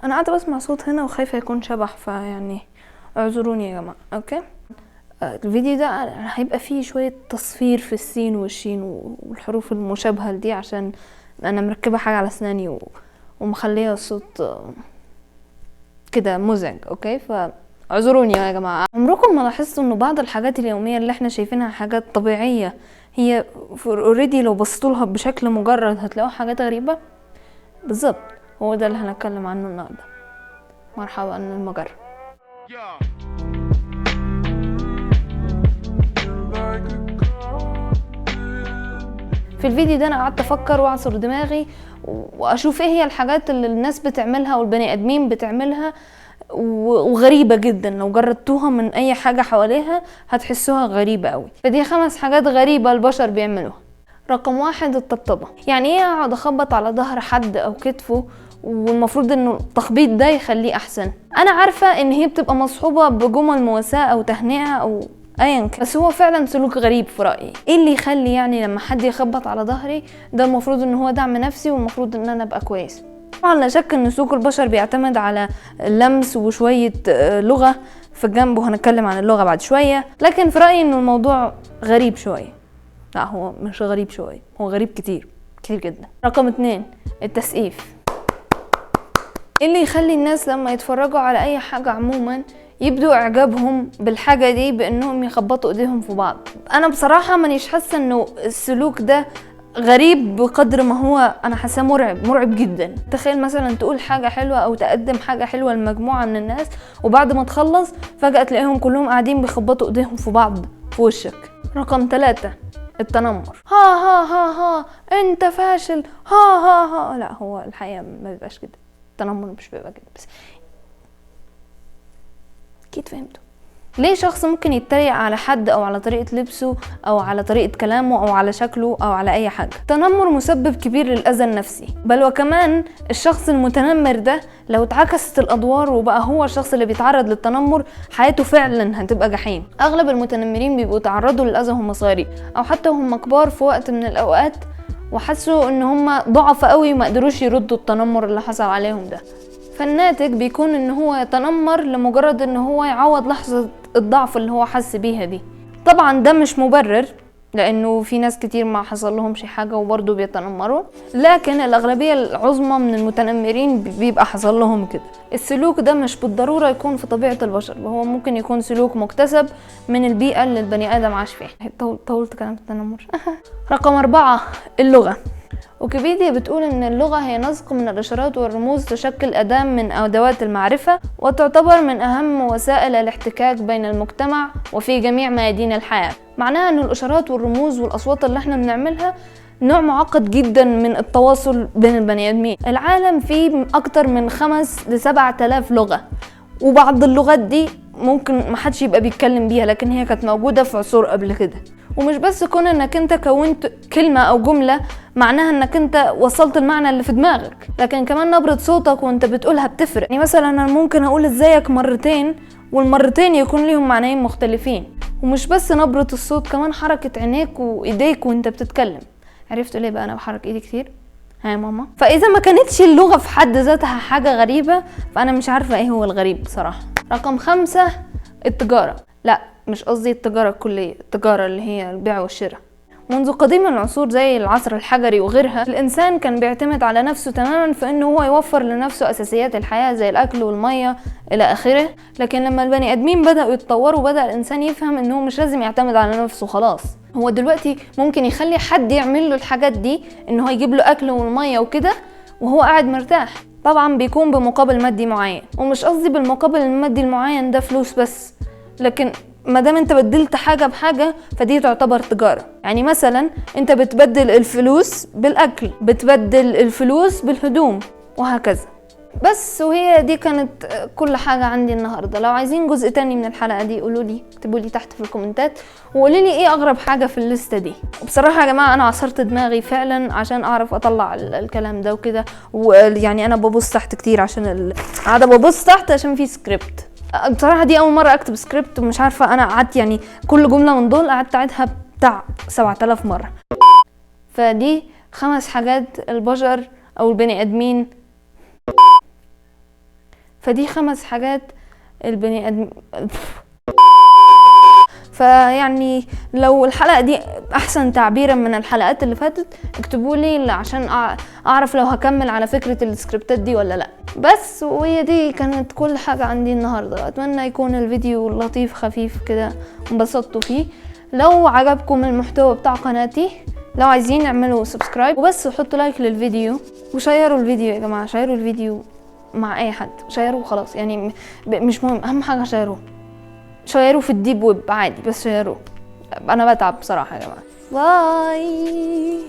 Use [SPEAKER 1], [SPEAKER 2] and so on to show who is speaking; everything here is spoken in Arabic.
[SPEAKER 1] انا قاعده بسمع صوت هنا وخايفه يكون شبح، فيعني اعذروني يا جماعه. اوكي. الفيديو ده هيبقى فيه شويه تصفير في السين والشين والحروف المشابهه دي، عشان انا مركبه حاجه على اسناني ومخليه الصوت كده مزعج. اوكي، فاعذروني يا جماعه. عمركم ما لاحظتوا انه بعض الحاجات اليوميه اللي احنا شايفينها حاجات طبيعيه، هي اوريدي لو بصيتوا لها بشكل مجرد هتلاقوا حاجات غريبه؟ بالظبط، هو ده اللي هنتكلم عنه النهارده. مرحبا المجرة. في الفيديو ده انا قعدت افكر واعصر دماغي واشوف ايه هي الحاجات اللي الناس بتعملها والبني ادمين بتعملها وغريبة جدا، لو جربتوها من اي حاجة حواليها هتحسوها غريبة قوي. فدي 5 حاجات غريبة البشر بيعملوها. رقم 1، الطبطبة. يعني ايه اقعد اخبط على ظهر حد او كتفه والمفروض انه التخبيط ده يخليه احسن؟ انا عارفة ان هي بتبقى مصحوبة بجمل مواساة او تهنئة او ايا كان، بس هو فعلا سلوك غريب في رأيي. ايه اللي يخلي يعني لما حد يخبط على ظهري ده المفروض ان هو دعم نفسي والمفروض ان انا ابقى كويس؟ طبعا لا شك ان سلوك البشر بيعتمد على اللمس وشوية لغة في الجنب، وهنتكلم عن اللغة بعد شوية، لكن في رأيي ان الموضوع غريب شوية. لا، هو مش غريب شوية، هو غريب كتير جدا. رقم 2، التسقيف. ايه اللي يخلي الناس لما يتفرجوا على اي حاجة عموما يبدو اعجابهم بالحاجة دي بانهم يخبطوا ايديهم في بعض؟ انا بصراحة مانيش حاسة انه السلوك ده غريب بقدر ما هو انا حاساه مرعب جدا. تخيل مثلا تقول حاجة حلوة او تقدم حاجة حلوة لمجموعة من الناس، وبعد ما تخلص فجأة تلاقيهم كلهم قاعدين بيخبطوا ايديهم في بعض في وشك. رقم 3، التنمر. ها ها ها ها انت فاشل، ها ها ها. لا، هو الحقيقة ما بيبقاش كده، التنمر مش بيبقى كده، بس اكيد فهمتوا ليه شخص ممكن يتريق على حد او على طريقة لبسه او على طريقة كلامه او على شكله او على اي حاجة. التنمر مسبب كبير للاذى النفسي، بل وكمان الشخص المتنمر ده لو اتعكست الادوار وبقى هو الشخص اللي بيتعرض للتنمر، حياته فعلا هتبقى جحيم. اغلب المتنمرين بيبقوا تعرضوا للاذى هم صغيرين او حتى هم كبار في وقت من الاوقات، وحسوا ان هم ضعف قوي وما قدروش يردوا التنمر اللي حصل عليهم ده، فالناتج بيكون ان هو يتنمر لمجرد ان هو يعوض لحظة الضعف اللي هو حس بيها دي. طبعا ده مش مبرر، لانه في ناس كتير ما حصل لهم شي حاجة وبرضه بيتنمروا، لكن الاغلبية العظمى من المتنمرين بيبقى حصل لهم كده. السلوك ده مش بالضرورة يكون في طبيعة البشر، هو ممكن يكون سلوك مكتسب من البيئة اللي البني ادم عاش فيها. طولت كلام التنمر. رقم 4، اللغة. ويكيبيديا بتقول ان اللغة هي نسق من الاشارات والرموز تشكل اداة من ادوات المعرفة، وتعتبر من اهم وسائل الاحتكاك بين المجتمع وفي جميع ميادين الحياة. معناها ان الاشارات والرموز والاصوات اللي احنا بنعملها نوع معقد جدا من التواصل بين البني ادمين. العالم فيه اكتر من 5 ل 7000 لغة، وبعض اللغات دي ممكن محدش يبقى بيتكلم بيها، لكن هي كانت موجودة في عصور قبل كده. ومش بس كون انك انت كونت كلمة او جملة معناها انك انت وصلت المعنى اللي في دماغك، لكن كمان نبرة صوتك وانت بتقولها بتفرق. يعني مثلا انا ممكن اقول ازيك مرتين والمرتين يكون ليهم معنيين مختلفين. ومش بس نبرة الصوت، كمان حركة عينيك وايديك وانت بتتكلم. عرفتوا ليه بقى انا بحرك ايدي كتير؟ ها يا ماما؟ فاذا ما كانتش اللغة في حد ذاتها حاجة غريبة، فانا مش عارفة ايه هو الغريب بصراحة. رقم 5، التجارة. لا، مش قصدي التجارة الكلية، التجارة اللي هي البيع والشراء. منذ قديم العصور زي العصر الحجري وغيرها، الإنسان كان بيعتمد على نفسه تماما في إنه هو يوفر لنفسه أساسيات الحياة زي الأكل والمية إلى آخره. لكن لما البني آدمين بدأوا يتطوروا، بدأ الإنسان يفهم إنه مش لازم يعتمد على نفسه خلاص. هو دلوقتي ممكن يخلي حد يعمل له الحاجات دي، إنه هو يجيب له أكل والمية وكده وهو قاعد مرتاح. طبعا بيكون بمقابل مادي معين، ومش قصدي بالمقابل المادي المعين ده فلوس بس، لكن ما دام انت بدلت حاجه بحاجه فدي تعتبر تجاره. يعني مثلا انت بتبدل الفلوس بالاكل، بتبدل الفلوس بالهدوم، وهكذا. بس وهي دي كانت كل حاجه عندي النهارده. لو عايزين جزء تاني من الحلقه دي قولوا لي، اكتبوا لي تحت في الكومنتات وقولوا لي ايه اغرب حاجه في الليسته دي. وبصراحه يا جماعه انا عصرت دماغي فعلا عشان اعرف اطلع الكلام ده وكده، ويعني انا ببص تحت كتير عشان قاعده ببص تحت عشان في سكريبت. بصراحة دي أول مرة أكتب سكريبت، ومش عارفة أنا قعدت يعني كل جملة من دول قعدت أعيدها بتاع 7000 مرة. فدي 5 حاجات البشر أو البني آدمين فدي 5 حاجات البني ادم. فيعني لو الحلقة دي احسن تعبيرا من الحلقات اللي فاتت اكتبوا لي عشان اعرف لو هكمل على فكرة السكريبتات دي ولا لا. بس وهي دي كانت كل حاجة عندي النهاردة. اتمنى يكون الفيديو لطيف خفيف كده انبسطتوا فيه. لو عجبكم المحتوى بتاع قناتي، لو عايزين اعملوا سبسكرايب وبس، وحطوا لايك للفيديو وشيروا الفيديو يا جماعة. شيروا الفيديو مع اي حد، شيروه خلاص يعني، مش مهم، اهم حاجة شيروه في الديب ويب عادي، بس شيروه. انا بتعب بصراحة يا جماعة. باي.